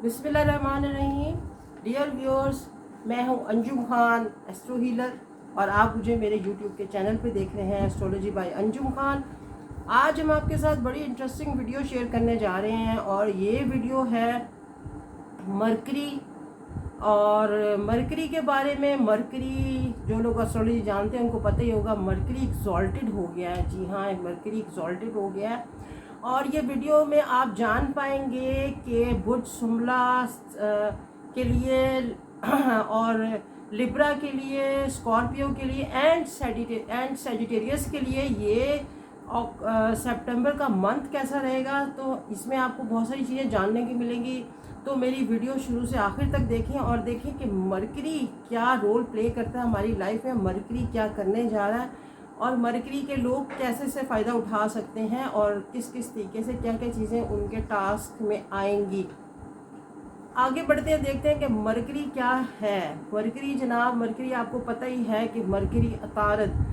बिस्मिल्लाहिर्रहमानिर्रहीम। Dear viewers, मैं हूं अंजुम खान एस्ट्रो हीलर और आप मुझे मेरे यूट्यूब के चैनल पे देख रहे हैं एस्ट्रोलॉजी बाय अंजुम खान। आज हम आपके साथ बड़ी इंटरेस्टिंग वीडियो शेयर करने जा रहे हैं और ये वीडियो है मरकरी। और मरकरी के बारे में, मरकरी जो लोग एस्ट्रोलॉजी जानते हैं उनको पता ही होगा, मरकरी एक्सॉल्टेड हो गया है। जी हाँ, मरकरी एक्सॉल्टेड हो गया है। और ये वीडियो में आप जान पाएंगे कि बुध शुमला के लिए और लिब्रा के लिए, स्कॉर्पियो के लिए एंड सेजिटेरियस के लिए ये सितंबर का मंथ कैसा रहेगा, तो इसमें आपको बहुत सारी चीज़ें जानने की मिलेंगी। तो मेरी वीडियो शुरू से आखिर तक देखें और देखें कि मरकरी क्या रोल प्ले करता है हमारी लाइफ में, मरकरी क्या करने जा रहा है और मरकरी के लोग कैसे से फ़ायदा उठा सकते हैं और किस किस तरीके से क्या क्या चीज़ें उनके टास्क में आएंगी। आगे बढ़ते हैं, देखते हैं कि मरकरी क्या है। मरकरी जनाब, मरकरी आपको पता ही है कि मरकरी अतारद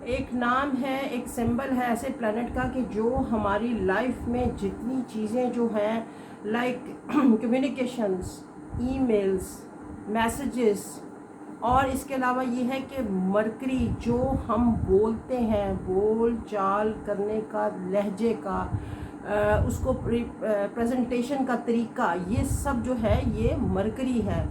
एक नाम है, एक सिंबल है ऐसे प्लैनेट का कि जो हमारी लाइफ में जितनी चीज़ें जो हैं लाइक कम्युनिकेशंस, ईमेल्स, मैसेजेस, और इसके अलावा ये है कि मरकरी जो हम बोलते हैं, बोल चाल करने का, लहजे का, उसको प्रेजेंटेशन का तरीका, ये सब जो है ये मरकरी है।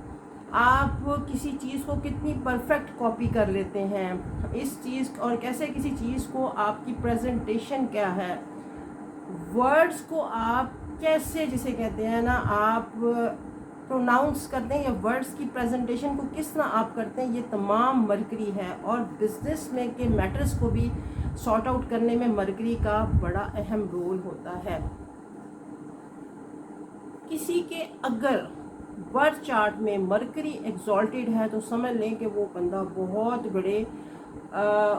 आप किसी चीज़ को कितनी परफेक्ट कॉपी कर लेते हैं इस चीज़, और कैसे किसी चीज़ को आपकी प्रेजेंटेशन क्या है, वर्ड्स को आप कैसे, जिसे कहते हैं ना, आप प्रोनाउंस करते हैं या वर्ड्स की प्रेजेंटेशन को किस तरह आप करते हैं, ये तमाम मरकरी है। और बिजनेस में के मैटर्स को भी सॉर्ट आउट करने में मरकरी का बड़ा अहम रोल होता है। किसी के अगर बर्थ चार्ट में मरकरी एक्सॉल्टेड है तो समझ लें कि वो बंदा बहुत बड़े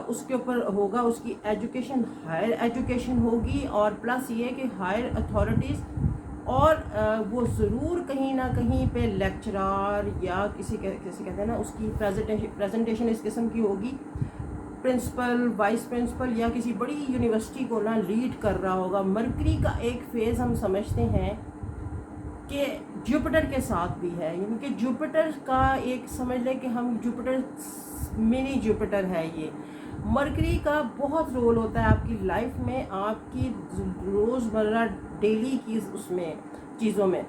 उसके ऊपर होगा, उसकी एजुकेशन हायर एजुकेशन होगी और प्लस ये कि हायर अथॉरिटीज़, और वो ज़रूर कहीं ना कहीं पे लेक्चरर या किसी कहते हैं ना, उसकी प्रेजेंटेशन इस किस्म की होगी, प्रिंसिपल, वाइस प्रिंसिपल या किसी बड़ी यूनिवर्सिटी को ना लीड कर रहा होगा। मरकरी का एक फेज़ हम समझते हैं कि जुपिटर के साथ भी है, यानी कि जुपिटर का एक समझ लें कि हम जुपिटर मिनी जुपिटर है। ये मरकरी का बहुत रोल होता है आपकी लाइफ में, आपकी रोज़मर्रा डेली की उसमें चीज़ों में।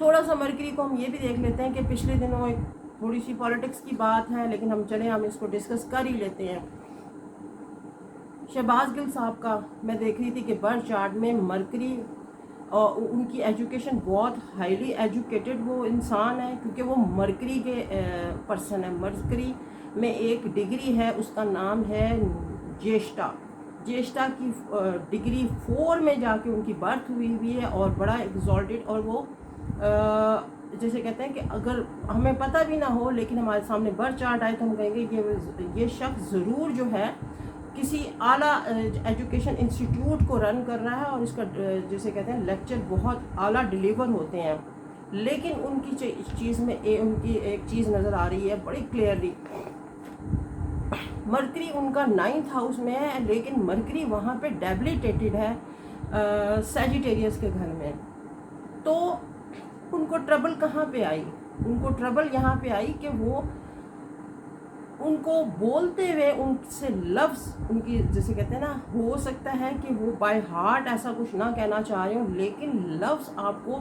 थोड़ा सा मरकरी को हम ये भी देख लेते हैं कि पिछले दिनों एक थोड़ी सी पॉलिटिक्स की बात है, लेकिन हम इसको डिस्कस कर ही लेते हैं। शहबाज गिल साहब का मैं देख रही थी कि बर्थ चार्ट में मरकरी और उनकी एजुकेशन बहुत हाईली एजुकेटेड वो इंसान है, क्योंकि वो मरकरी के पर्सन है। मरकरी में एक डिग्री है, उसका नाम है ज्येष्ठा। ज्येष्ठा की डिग्री 4 में जाके उनकी बर्थ हुई है और बड़ा एक्सॉल्टेड। और वो जैसे कहते हैं कि अगर हमें पता भी ना हो लेकिन हमारे सामने बर्थ चार्ट आए तो हम कहेंगे कि ये शख्स ज़रूर जो है किसी आला एजुकेशन इंस्टीट्यूट को रन कर रहा है और इसका जैसे कहते हैं लेक्चर बहुत आला डिलीवर होते हैं। लेकिन उनकी चीज़ में उनकी एक चीज़ नज़र आ रही है बड़ी क्लियरली, मरकरी उनका 9th हाउस में है, लेकिन मरकरी वहाँ पे डेबिलिटेटेड है सैजिटेरियस के घर में। तो उनको ट्रबल कहाँ पे आई? उनको ट्रबल यहाँ पे आई कि वो उनको बोलते हुए उनसे लफ्ज़, उनकी जैसे कहते हैं ना, हो सकता है कि वो बाय हार्ट ऐसा कुछ ना कहना चाह रहे हो, लेकिन लफ्ज़ आपको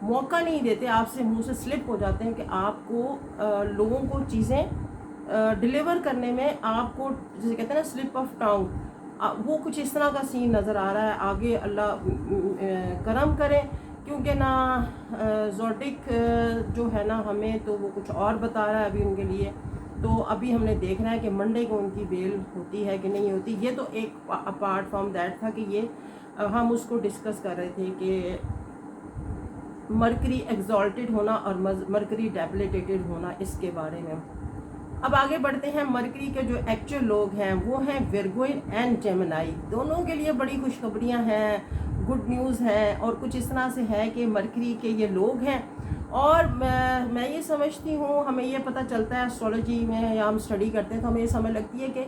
मौका नहीं देते, आपसे मुंह से स्लिप हो जाते हैं कि आपको लोगों को चीज़ें डिलीवर करने में आपको जैसे कहते हैं ना स्लिप ऑफ टंग, वो कुछ इस तरह का सीन नज़र आ रहा है। आगे अल्लाह करम करें, क्योंकि ना ज़ोडिक जो है ना हमें तो वो कुछ और बता रहा है अभी उनके लिए। तो अभी हमने देखना है कि मंडे को उनकी बेल होती है कि नहीं होती। ये तो एक अपार्ट फ्रॉम दैट था कि ये हम उसको डिस्कस कर रहे थे कि मरकरी एक्सॉल्टेड होना और मरकरी डेबिलिटेटेड होना, इसके बारे में। अब आगे बढ़ते हैं। मरकरी के जो एक्चुअल लोग हैं वो हैं विर्गो एंड जेमिनी। दोनों के लिए बड़ी खुशखबरियाँ हैं, गुड न्यूज़ है, और कुछ इस तरह से है कि मरकरी के ये लोग हैं। और मैं ये समझती हूँ, हमें ये पता चलता है एस्ट्रोलॉजी में या हम स्टडी करते हैं तो हमें ये समझ लगती है कि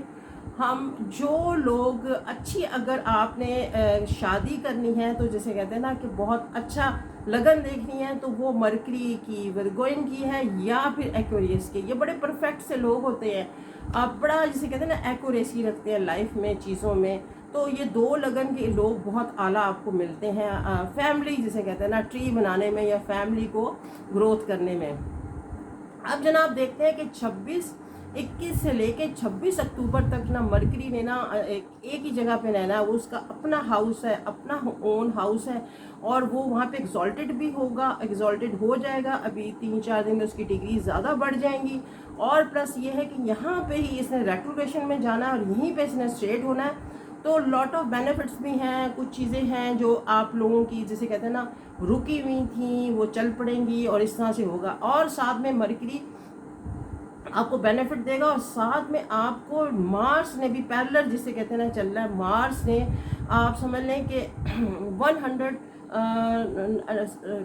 हम जो लोग अच्छी, अगर आपने शादी करनी है तो जैसे कहते हैं ना कि बहुत अच्छा लगन देखनी है, तो वो मरकरी की, वर्गोइन की है, या फिर एक्वेरियस की। ये बड़े परफेक्ट से लोग होते हैं, आप बड़ा जिसे कहते हैं ना एक्यूरेसी रखते हैं लाइफ में, चीज़ों में। तो ये दो लगन के लोग बहुत आला आपको मिलते हैं फैमिली जिसे कहते हैं ना ट्री बनाने में, या फैमिली को ग्रोथ करने में। अब जनाब देखते हैं कि 21 से लेके 26 अक्टूबर तक ना मरकरी ने ना एक ही जगह पे रहना है। वो उसका अपना हाउस है, अपना ओन हाउस है, और वो वहाँ पे एग्जॉल्टेड भी होगा, एग्जॉल्टेड हो जाएगा। अभी 3-4 दिन में उसकी डिग्री ज़्यादा बढ़ जाएंगी। और प्लस ये है कि यहाँ पे ही इसने रेट्रोग्रेशन में जाना है और यहीं पे इसने स्ट्रेट होना है। तो लॉट ऑफ बेनिफिट्स भी हैं, कुछ चीज़ें हैं जो आप लोगों की जिसे कहते हैं ना रुकी हुई थी वो चल पड़ेंगी, और इस तरह से होगा। और साथ में मरकरी आपको बेनिफिट देगा, और साथ में आपको मार्स ने भी पैरेलल जिसे कहते हैं ना चल रहा है। मार्स ने आप समझ लें कि 100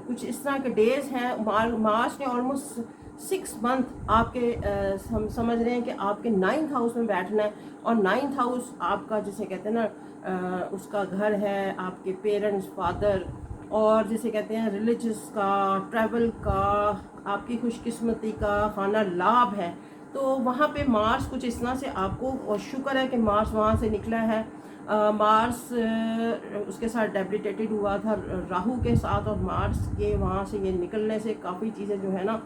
कुछ इस तरह के डेज हैं। मार्स ने ऑलमोस्ट 6 मंथ आपके हम समझ रहे हैं कि आपके 9th हाउस में बैठना है। और 9th हाउस आपका जिसे कहते हैं ना उसका घर है, आपके पेरेंट्स, फादर, और जिसे कहते हैं रिलीजियस का, ट्रैवल का, आपकी खुशकिस्मती का खाना, लाभ है। तो वहाँ पे मार्स कुछ इस तरह से आपको, और शुक्र है कि मार्स वहाँ से निकला है। मार्स उसके साथ डेबिलिटेटेड हुआ था राहु के साथ, और मार्स के वहाँ से ये निकलने से काफ़ी चीज़ें जो है ना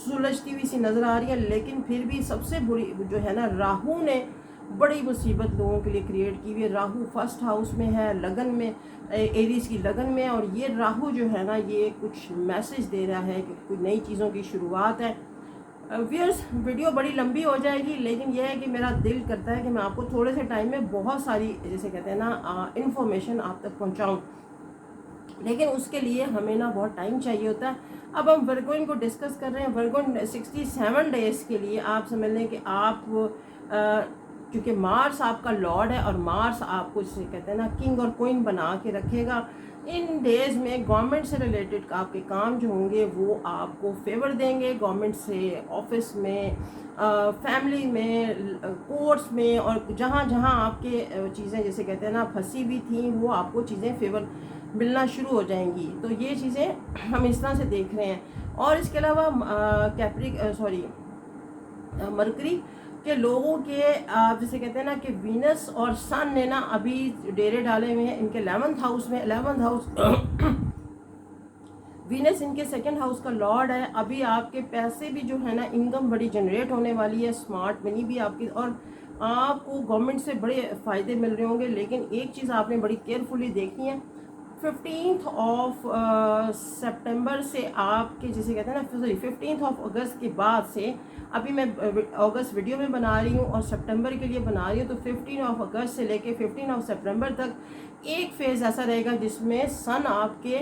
सुलझती हुई सी नज़र आ रही है। लेकिन फिर भी सबसे बुरी जो है ना, राहु ने बड़ी मुसीबत लोगों के लिए क्रिएट की हुई है। राहु फर्स्ट हाउस में है, लगन में, एरीज की लगन में, और ये राहु जो है ना ये कुछ मैसेज दे रहा है कि कुछ नई चीज़ों की शुरुआत है। व्यूअर्स, वीडियो बड़ी लंबी हो जाएगी, लेकिन यह है कि मेरा दिल करता है कि मैं आपको थोड़े से टाइम में बहुत सारी जैसे कहते हैं ना इन्फॉर्मेशन आप तक पहुंचाऊं, लेकिन उसके लिए हमें ना बहुत टाइम चाहिए होता है। अब हम वर्गोइन को डिस्कस कर रहे हैं। वर्गोइन 67 डेज़ के लिए आप समझ लें कि आप क्योंकि मार्स आपका लॉर्ड है, और मार्स आपको जिसे कहते हैं ना किंग और क्वीन बना के रखेगा। इन डेज़ में गवर्नमेंट से रिलेटेड आपके काम जो होंगे वो आपको फेवर देंगे, गवर्नमेंट से, ऑफिस में, फैमिली में, कोर्ट्स में, और जहाँ जहाँ आपके चीज़ें जैसे कहते हैं ना फंसी हुई थी वो आपको चीज़ें फेवर मिलना शुरू हो जाएंगी। तो ये चीज़ें हम इस तरह से देख रहे हैं। और इसके अलावा मरकरी के लोगों के आप जैसे कहते हैं ना कि वीनस और सन ने ना अभी डेरे डाले हुए हैं इनके 11th हाउस में। 11th हाउस वीनस इनके 2nd हाउस का लॉर्ड है। अभी आपके पैसे भी जो है ना, इनकम बड़ी जनरेट होने वाली है, स्मार्ट मनी भी आपकी, और आपको गवर्नमेंट से बड़े फ़ायदे मिल रहे होंगे। लेकिन एक चीज़ आपने बड़ी केयरफुली देखनी है, 15 सितंबर से आपके जिसे कहते हैं ना, सॉरी 15 अगस्त के बाद से, अभी मैं अगस्त वीडियो में बना रही हूँ और सितंबर के लिए बना रही हूँ, तो 15 अगस्त से लेके 15 सितंबर तक एक फेज़ ऐसा रहेगा जिसमें सन आपके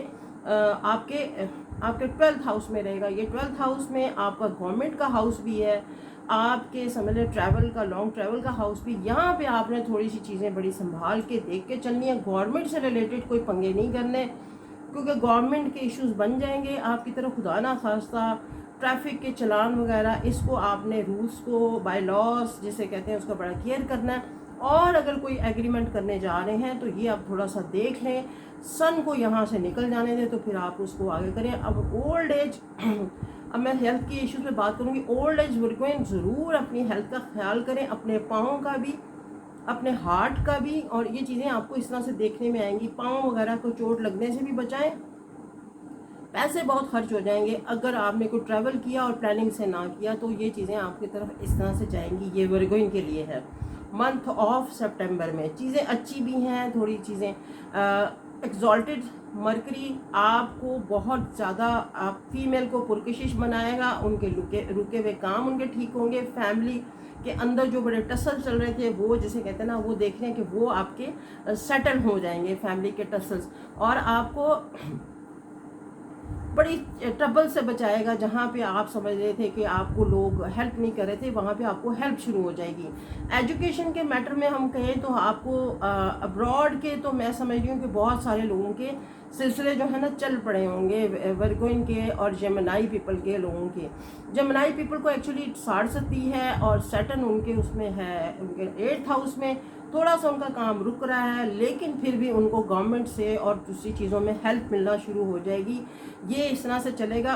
12th हाउस में रहेगा। ये 12th हाउस में आपका गवर्नमेंट का हाउस भी है, आपके समझ लें ट्रैवल का, लॉन्ग ट्रैवल का हाउस भी। यहाँ पे आपने थोड़ी सी चीज़ें बड़ी संभाल के देख के चलनी है। गवर्नमेंट से रिलेटेड कोई पंगे नहीं करने, क्योंकि गवर्नमेंट के इश्यूज बन जाएंगे आपकी तरफ, खुदा ना खास्ता ट्रैफिक के चलान वगैरह, इसको आपने रूल्स को, बाय लॉस जिसे कहते हैं उसका बड़ा केयर करना है। और अगर कोई एग्रीमेंट करने जा रहे हैं तो ये आप थोड़ा सा देख लें, सन को यहाँ से निकल जाने दें तो फिर आप उसको आगे करें। अब ओल्ड एज अब मैं हेल्थ के इश्यूज पे बात करूँगी। ओल्ड एज वर्गोइन ज़रूर अपनी हेल्थ का ख्याल करें, अपने पाँव का भी, अपने हार्ट का भी, और ये चीज़ें आपको इस तरह से देखने में आएंगी। पाँव वगैरह को चोट लगने से भी बचाएं। पैसे बहुत खर्च हो जाएंगे अगर आपने कोई ट्रैवल किया और प्लानिंग से ना किया, तो ये चीज़ें आपकी तरफ इस तरह से जाएंगी। ये वर्गोइन के लिए है। मंथ ऑफ सितंबर में चीज़ें अच्छी भी हैं, थोड़ी चीज़ें एग्जॉल्टेड मरकरी आपको बहुत ज़्यादा, आप फीमेल को पुरकशिश बनाएगा, उनके रुके हुए काम उनके ठीक होंगे। फैमिली के अंदर जो बड़े टसल चल रहे थे वो जिसे कहते हैं ना, वो देख रहे हैं कि वो आपके सेटल हो जाएंगे, फैमिली के टसल्स। और आपको बड़ी ट्रबल से बचाएगा। जहाँ पे आप समझ रहे थे कि आपको लोग हेल्प नहीं कर रहे थे, वहाँ पे आपको हेल्प शुरू हो जाएगी। एजुकेशन के मैटर में हम कहें तो आपको अब्रॉड के तो मैं समझ रही हूँ कि बहुत सारे लोगों के सिलसिले जो है ना चल पड़े होंगे, वर्गोइन के और जेमिनाई पीपल के लोगों के। जेमिनाई पीपल को एक्चुअली साढ़सती है और सैटर्न उनके उसमें है, उनके 8th हाउस में। थोड़ा सा उनका काम रुक रहा है, लेकिन फिर भी उनको गवर्नमेंट से और दूसरी चीज़ों में हेल्प मिलना शुरू हो जाएगी। ये इस तरह से चलेगा।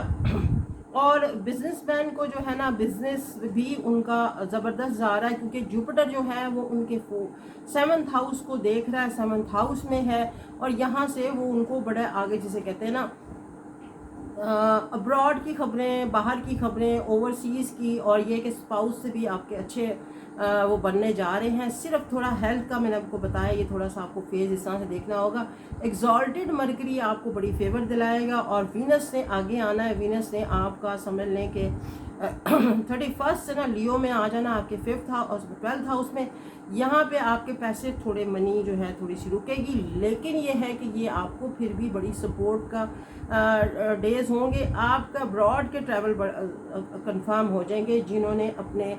और बिजनेसमैन को जो है ना बिजनेस भी उनका ज़बरदस्त जा रहा है, क्योंकि जुपिटर जो है वो उनके 7th हाउस को देख रहा है, 7th हाउस में है। और यहाँ से वो उनको बड़ा आगे, जिसे कहते हैं ना अब्रॉड की खबरें, बाहर की खबरें, ओवरसीज़ की, और ये कि स्पाउस से भी आपके अच्छे वो बनने जा रहे हैं। सिर्फ थोड़ा हेल्थ का मैंने आपको बताया, ये थोड़ा सा आपको फेज इस तरह से देखना होगा। एग्जॉल्टेड मरकरी आपको बड़ी फेवर दिलाएगा, और वीनस ने आगे आना है। वीनस ने आपका समझ लें कि 31 से ना लियो में आ जाना, आपके 5th हाउस और 12th हाउस में। यहाँ पे आपके पैसे थोड़े, मनी जो है थोड़ी सी रुकेगी, लेकिन ये है कि ये आपको फिर भी बड़ी सपोर्ट का डेज होंगे। आपका ब्रॉड के ट्रैवल कंफर्म हो जाएंगे। जिन्होंने अपने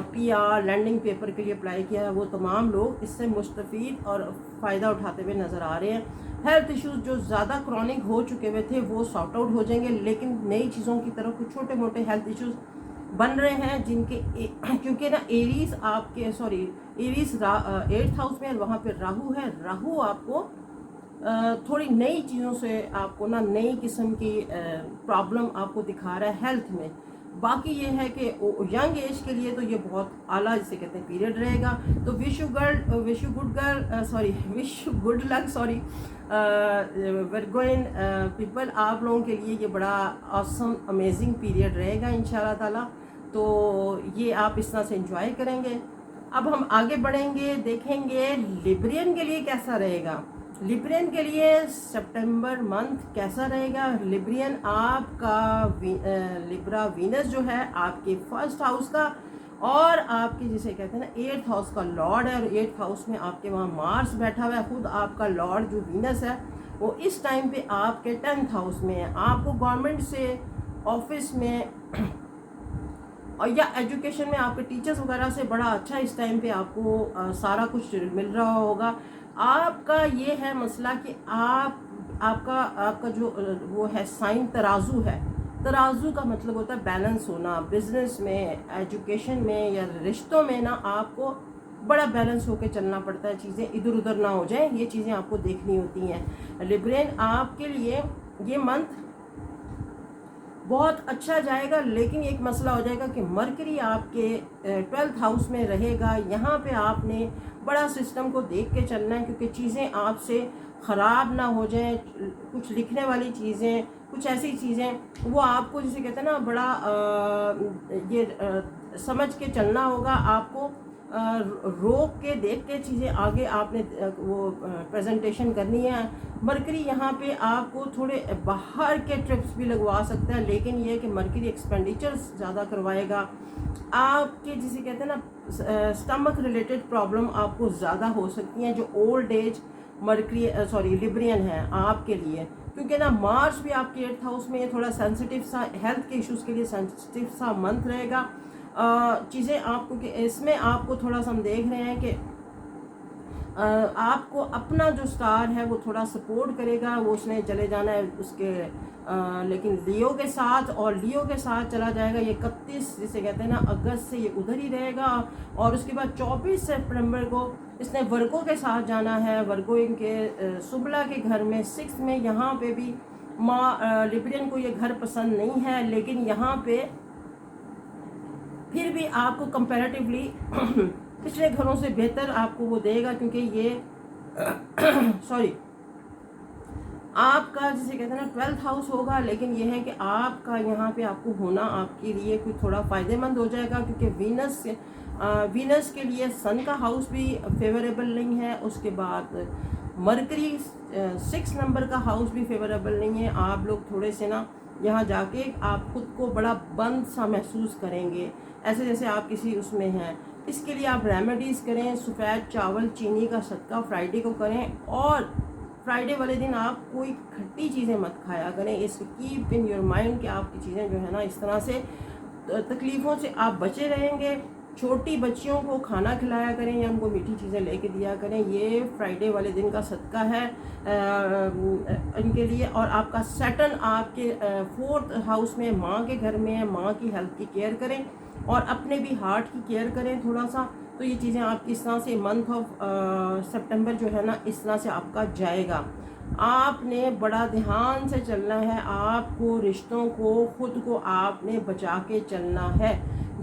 PR लैंडिंग पेपर के लिए अप्लाई किया है, वो तमाम लोग इससे मुस्तफ़ीद और फ़ायदा उठाते हुए नज़र आ रहे हैं। हेल्थ इश्यूज जो ज़्यादा क्रॉनिक हो चुके हुए थे वो सॉर्ट आउट हो जाएंगे, लेकिन नई चीज़ों की तरफ कुछ छोटे मोटे हेल्थ इश्यूज बन रहे हैं, जिनके क्योंकि ना एरीज आपके एरीज 8th हाउस में, वहाँ पे राहु है। राहु आपको थोड़ी नई चीज़ों से, आपको ना नई किस्म की प्रॉब्लम आपको दिखा रहा है हेल्थ में। बाकी ये है कि यंग एज के लिए तो ये बहुत आला, जिसे कहते हैं, पीरियड रहेगा। तो wish you good luck Virgoan people, आप लोगों के लिए ये बड़ा ऑसम अमेजिंग पीरियड रहेगा इंशाल्लाह ताला। तो ये आप इस तरह से एंजॉय करेंगे। अब हम आगे बढ़ेंगे, देखेंगे लिब्रियन के लिए कैसा रहेगा। लिब्रियन के लिए सितंबर मंथ कैसा रहेगा। लिब्रियन आपका लिब्रा वीनस जो है आपके 1st हाउस का, और आपके जिसे कहते हैं ना 8th हाउस का लॉर्ड है, और 8th हाउस में आपके वहाँ मार्स बैठा हुआ है। खुद आपका लॉर्ड जो वीनस है वो इस टाइम पे आपके 10th हाउस में है। आपको गवर्नमेंट से, ऑफिस में और या एजुकेशन में, आपके टीचर्स वगैरह से बड़ा अच्छा इस टाइम पे आपको सारा कुछ मिल रहा होगा। आपका ये है मसला कि आपका जो वो है साइन तराजू है। तराजू का मतलब होता है बैलेंस होना। बिजनेस में, एजुकेशन में या रिश्तों में ना आपको बड़ा बैलेंस होकर चलना पड़ता है, चीज़ें इधर उधर ना हो जाए, ये चीज़ें आपको देखनी होती हैं। लिब्रियन आपके लिए ये मंथ बहुत अच्छा जाएगा, लेकिन एक मसला हो जाएगा कि मरकरी आपके 12th हाउस में रहेगा। यहाँ पे आपने बड़ा सिस्टम को देख के चलना है, क्योंकि चीज़ें आपसे ख़राब ना हो जाएं। कुछ लिखने वाली चीज़ें, कुछ ऐसी चीज़ें वो आपको, जिसे कहते हैं ना, बड़ा समझ के चलना होगा। आपको रोक के देख के चीज़ें आगे आपने वो प्रेजेंटेशन करनी है। मरकरी यहाँ पे आपको थोड़े बाहर के ट्रिप्स भी लगवा सकता है, लेकिन ये है कि मरकरी एक्सपेंडिचर्स ज़्यादा करवाएगा। आपके जिसे कहते हैं ना स्टमक रिलेटेड प्रॉब्लम आपको ज़्यादा हो सकती हैं, जो ओल्ड एज मरकरी लिब्रियन है आपके लिए, क्योंकि ना मार्च भी आपके 8th हाउस में थोड़ा सेंसिटिव सा, हेल्थ के इश्यूज़ के लिए सेंसिटिव सा मंथ रहेगा। चीज़ें आपको कि इसमें आपको थोड़ा सा हम देख रहे हैं कि आपको अपना जो स्टार है वो थोड़ा सपोर्ट करेगा। वो उसने चले जाना है उसके लेकिन लियो के साथ, और लियो के साथ चला जाएगा ये 31 जिसे कहते हैं ना अगस्त से ये उधर ही रहेगा। और उसके बाद 24 सितंबर को इसने वर्गो के साथ जाना है। वर्गो इनके सुबला के घर में 6 में। यहाँ पे भी लिब्रियन को ये घर पसंद नहीं है, लेकिन यहाँ पे फिर भी आपको कंपैरेटिवली पिछले घरों से बेहतर आपको वो देगा, क्योंकि ये आपका जिसे कहते हैं ना 12th हाउस होगा। लेकिन ये है कि आपका यहाँ पे आपको होना आपके लिए कोई थोड़ा फ़ायदेमंद हो जाएगा, क्योंकि वीनस के लिए सन का हाउस भी फेवरेबल नहीं है। उसके बाद मरकरी 6 नंबर का हाउस भी फेवरेबल नहीं है। आप लोग थोड़े से ना यहाँ जाके आप खुद को बड़ा बंद सा महसूस करेंगे, ऐसे जैसे आप किसी उसमें हैं। इसके लिए आप रेमेडीज़ करें। सफ़ेद चावल चीनी का सदका फ्राइडे को करें, और फ्राइडे वाले दिन आप कोई खट्टी चीज़ें मत खाया करें। इसको कीप इन योर माइंड कि आपकी चीज़ें जो है ना इस तरह से तकलीफ़ों से आप बचे रहेंगे। छोटी बच्चियों को खाना खिलाया करें या उनको मीठी चीज़ें लेके दिया करें। ये फ्राइडे वाले दिन का सदका है इनके लिए। और आपका सैटर्न आपके 4th हाउस में माँ के घर में है। माँ की हेल्थ की केयर करें और अपने भी हार्ट की केयर करें थोड़ा सा। तो ये चीज़ें आपकी इस तरह से मंथ ऑफ सितंबर जो है ना इस तरह से आपका जाएगा। आपने बड़ा ध्यान से चलना है। आपको रिश्तों को खुद को आपने बचा के चलना है।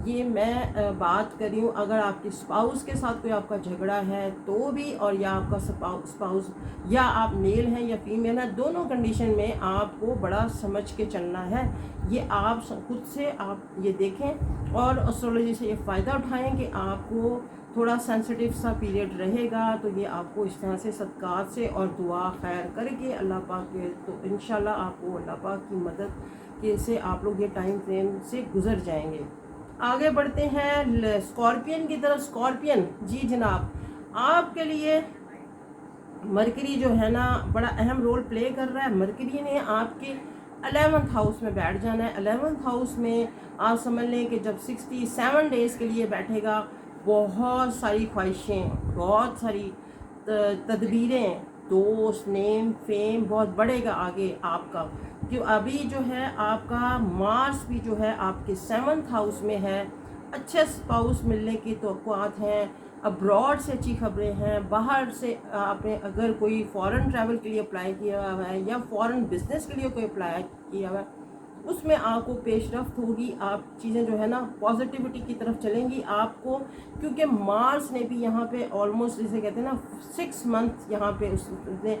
ये मैं बात कर रही हूँ अगर आपके स्पाउस के साथ कोई आपका झगड़ा है तो भी, और या आपका स्पाउस या आप मेल हैं या फीमेल हैं, दोनों कंडीशन में आपको बड़ा समझ के चलना है। ये आप खुद से आप ये देखें और एस्ट्रोलॉजी से ये फ़ायदा उठाएं कि आपको थोड़ा सेंसिटिव सा पीरियड रहेगा। तो ये आपको इस तरह से सदक़ात से और दुआ खैर करके अल्लाह पाक के, तो इंशाल्लाह आपको अल्लाह पाक की मदद के से आप लोग ये टाइम फ्रेम से गुज़र जाएंगे। आगे बढ़ते हैं स्कॉर्पियन की तरफ। स्कॉर्पियन जी जनाब, आपके लिए मरकरी जो है ना बड़ा अहम रोल प्ले कर रहा है। मरकरी ने आपके 11th हाउस में बैठ जाना है। 11th हाउस में आप समझ लें कि जब 67 डेज़ के लिए बैठेगा, बहुत सारी ख्वाहिशें, बहुत सारी तदबीरें, दोस्त, नेम, फेम बहुत बढ़ेगा आगे आपका। क्यों अभी जो है आपका मार्स भी जो है आपके 7th हाउस में है। अच्छे स्पाउस मिलने की तवक्कुआत हैं। अब्रॉड से अच्छी खबरें हैं। बाहर से आपने अगर कोई फ़ॉरेन ट्रैवल के लिए अप्लाई किया हुआ है या फ़ॉरेन बिजनेस के लिए कोई अप्लाई किया हुआ है, उसमें आपको पेशरफ्त होगी। आप चीज़ें जो है ना पॉजिटिविटी की तरफ चलेंगी आपको, क्योंकि मार्स ने भी यहाँ पे ऑलमोस्ट जिसे कहते हैं ना 6 मंथ यहाँ पे उसने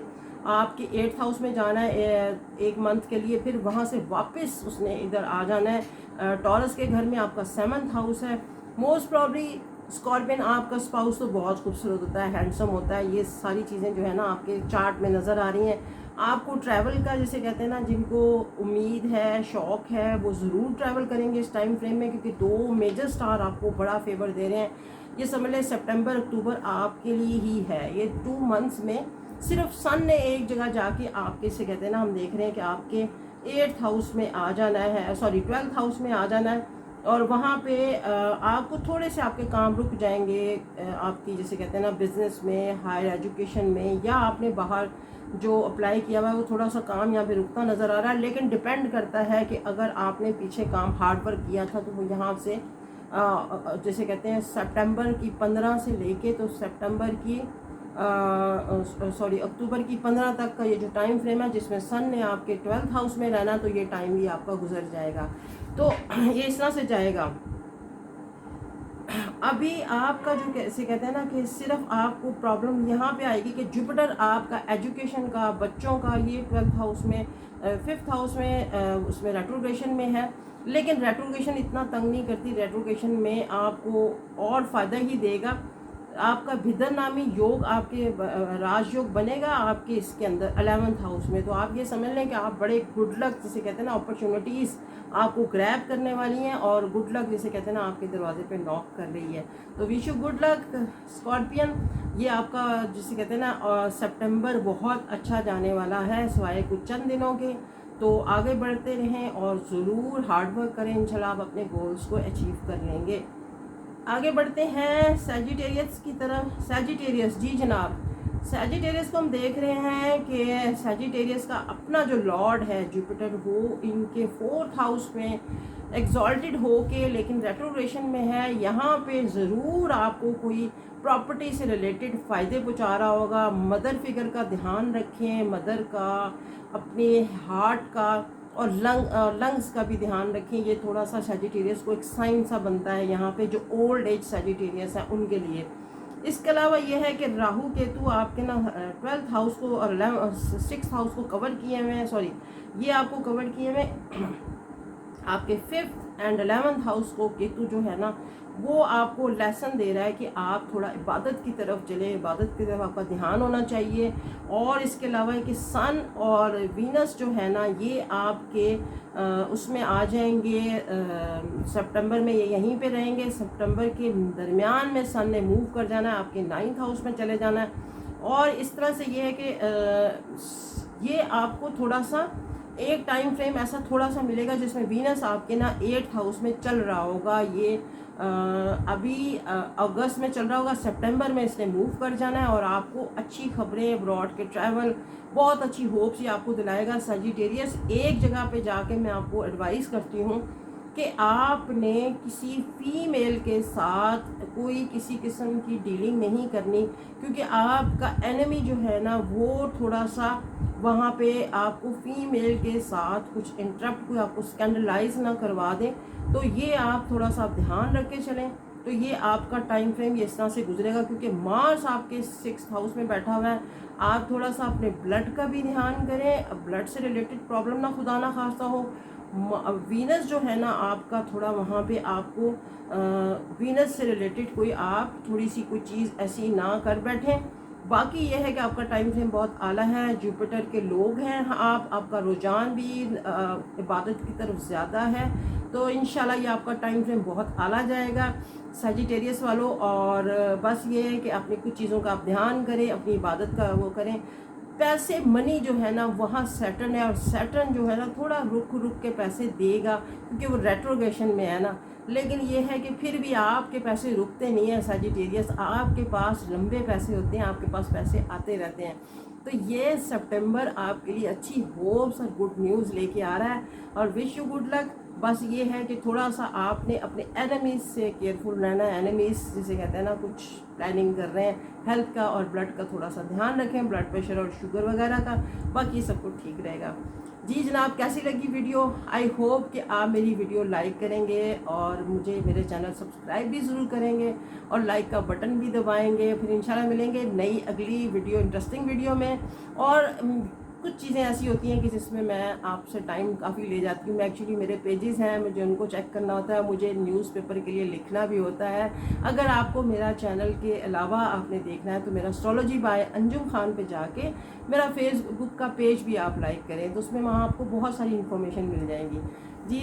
आपके 8th हाउस में जाना है 1 मंथ के लिए, फिर वहाँ से वापस उसने इधर आ जाना है। टॉरस के घर में आपका 7th हाउस है। मोस्ट प्रॉब्ली स्कॉर्पियन आपका स्पाउस तो बहुत खूबसूरत होता है, हैंडसम होता है। ये सारी चीज़ें जो है ना आपके चार्ट में नज़र आ रही हैं। आपको ट्रैवल का जिसे कहते हैं ना, जिनको उम्मीद है, शौक़ है, वो ज़रूर ट्रैवल करेंगे इस टाइम फ्रेम में, क्योंकि 2 मेजर स्टार आपको बड़ा फेवर दे रहे हैं। ये समझ लें सितंबर अक्टूबर आपके लिए ही है। ये 2 मंथ्स में सिर्फ सन ने एक जगह जाके आपके से कहते हैं ना, हम देख रहे हैं कि आपके 8th हाउस में आ जाना है, सॉरी 12th हाउस में आ जाना है। और वहाँ पे आपको थोड़े से आपके काम रुक जाएंगे आपकी जिसे कहते हैं ना बिज़नेस में, हायर एजुकेशन में, या आपने बाहर जो अप्लाई किया हुआ है वो थोड़ा सा काम यहाँ पे रुकता नज़र आ रहा है। लेकिन डिपेंड करता है कि अगर आपने पीछे काम हार्ड वर्क किया था तो वो यहाँ से जैसे कहते हैं सितंबर की 15 से लेके तो सितंबर की अक्टूबर की 15 तक का ये जो टाइम फ्रेम है, जिसमें सन ने आपके 12th हाउस में रहना, तो ये टाइम भी आपका गुजर जाएगा। तो ये इस तरह से जाएगा। अभी आपका जो कैसे कहते हैं ना कि सिर्फ आपको प्रॉब्लम यहाँ पे आएगी कि जुपिटर आपका एजुकेशन का, बच्चों का, ये 12th हाउस में 5th हाउस में उसमें रेट्रोग्रेशन में है। लेकिन रेट्रोग्रेशन इतना तंग नहीं करती। रेट्रोग्रेशन में आपको और फ़ायदा ही देगा। आपका भिदर नामी योग आपके राजयोग बनेगा आपके इसके अंदर 11th हाउस में। तो आप ये समझ लें कि आप बड़े गुड लक जिसे कहते हैं ना, अपॉर्चुनिटीज़ आपको ग्रैब करने वाली हैं, और गुड लक जिसे कहते हैं ना आपके दरवाजे पे नॉक कर रही है। तो wish you good luck scorpion. ये आपका जिसे कहते हैं ना सितंबर बहुत अच्छा जाने वाला है सिवाय कुछ चंद दिनों के। तो आगे बढ़ते रहें और ज़रूर हार्ड वर्क करें, इंशाल्लाह आप अपने गोल्स को अचीव कर लेंगे। आगे बढ़ते हैं सैजिटेरियस की तरफ। सैजिटेरियस जी जनाब, सैजिटेरियस को हम देख रहे हैं कि सैजिटेरियस का अपना जो लॉर्ड है जुपिटर, वो इनके 4th हाउस में एग्जॉल्टेड हो के लेकिन रेट्रोग्रेशन में है। यहाँ पे ज़रूर आपको कोई प्रॉपर्टी से रिलेटेड फ़ायदे पहुँचा रहा होगा। मदर फिगर का ध्यान रखें, मदर का, अपने हार्ट का और लंग्स का भी ध्यान रखें। ये थोड़ा सा सैजिटेरियस को एक साइन सा बनता है यहाँ पे, जो ओल्ड एज सैजिटेरियस है उनके लिए। इसके अलावा ये है कि राहु केतु आपके ना 12th हाउस को और 6th हाउस को कवर किए हुए हैं। सॉरी, ये आपको कवर किए हुए आपके 5th एंड 11th हाउस को केतु जो है ना, वो आपको लेसन दे रहा है कि आप थोड़ा इबादत की तरफ चले, इबादत की तरफ आपका ध्यान होना चाहिए। और इसके अलावा कि सन और वीनस जो है ना, ये आपके उसमें आ जाएंगे सितंबर में, ये यहीं पे रहेंगे। सितंबर के दरमियान में सन ने मूव कर जाना है, आपके 9th हाउस में चले जाना है। और इस तरह से ये है कि ये आपको थोड़ा सा एक टाइम फ्रेम ऐसा थोड़ा सा मिलेगा जिसमें वीनस आपके ना 8th हाउस में चल रहा होगा। ये अभी अगस्त में चल रहा होगा, सितंबर में इसने मूव कर जाना है और आपको अच्छी खबरें, अब्रॉड के ट्रैवल, बहुत अच्छी होप्स ये आपको दिलाएगा। सजिटेरियस, एक जगह पे जाके मैं आपको एडवाइस करती हूँ कि आपने किसी फीमेल के साथ कोई किसी किस्म की डीलिंग नहीं करनी, क्योंकि आपका एनिमी जो है ना वो थोड़ा सा वहाँ पे आपको फीमेल के साथ कुछ इंटरप्ट, कोई आपको स्कैंडलाइज ना करवा दें। तो ये आप थोड़ा सा ध्यान रख के चलें। तो ये आपका टाइम फ्रेम ये इस तरह से गुजरेगा, क्योंकि मार्स आपके 6th हाउस में बैठा हुआ है। आप थोड़ा सा अपने ब्लड का भी ध्यान करें, ब्लड से रिलेटेड प्रॉब्लम ना खुदा ना खास्ता हो। वीनस जो है ना आपका थोड़ा वहाँ पे आपको वीनस से रिलेटेड कोई आप थोड़ी सी कोई चीज़ ऐसी ना कर बैठें। बाकी ये है कि आपका टाइम फ्रेम बहुत आला है, जुपिटर के लोग हैं आप, आपका रुझान भी इबादत की तरफ ज़्यादा है। तो इंशाल्लाह ये आपका टाइम फ्रेम बहुत आला जाएगा सजिटेरियस वालों। और बस ये है कि अपनी कुछ चीज़ों का आप ध्यान करें, अपनी इबादत का वो करें। पैसे मनी जो है ना वहाँ सैटर्न है, और सैटर्न जो है ना थोड़ा रुक रुक के पैसे देगा, क्योंकि वो रेट्रोगेशन में है ना। लेकिन ये है कि फिर भी आपके पैसे रुकते नहीं हैं सजिटेरियस, आपके पास लंबे पैसे होते हैं, आपके पास पैसे आते रहते हैं। तो ये सितंबर आपके लिए अच्छी होप्स और गुड न्यूज़ लेके आ रहा है, और विश यू गुड लक। बस ये है कि थोड़ा सा आपने अपने एनिमीज़ से केयरफुल रहना है। एनिमीज़ जिसे कहते हैं ना, कुछ प्लानिंग कर रहे हैं हेल्थ का और ब्लड का थोड़ा सा ध्यान रखें, ब्लड प्रेशर और शुगर वगैरह का। बाकी सब कुछ ठीक रहेगा। जी जनाब, कैसी लगी वीडियो? आई होप कि आप मेरी वीडियो लाइक करेंगे और मुझे मेरे चैनल सब्सक्राइब भी ज़रूर करेंगे और लाइक का बटन भी दबाएंगे। फिर इंशाल्लाह मिलेंगे नई अगली वीडियो, इंटरेस्टिंग वीडियो में। और कुछ चीज़ें ऐसी होती हैं कि जिसमें मैं आपसे टाइम काफ़ी ले जाती हूँ। मैं एक्चुअली मेरे पेजेस हैं, मुझे उनको चेक करना होता है, मुझे न्यूज़पेपर के लिए लिखना भी होता है। अगर आपको मेरा चैनल के अलावा आपने देखना है तो मेरा एस्ट्रोलॉजी बाय अंजुम खान पे जाके मेरा फेसबुक का पेज भी आप लाइक करें, तो उसमें वहाँ आपको बहुत सारी इन्फॉर्मेशन मिल जाएंगी। जी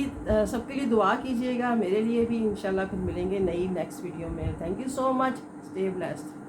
सबके लिए दुआ कीजिएगा, मेरे लिए भी। इंशाल्लाह फिर मिलेंगे नई नेक्स्ट वीडियो में। Thank you so much, stay blessed.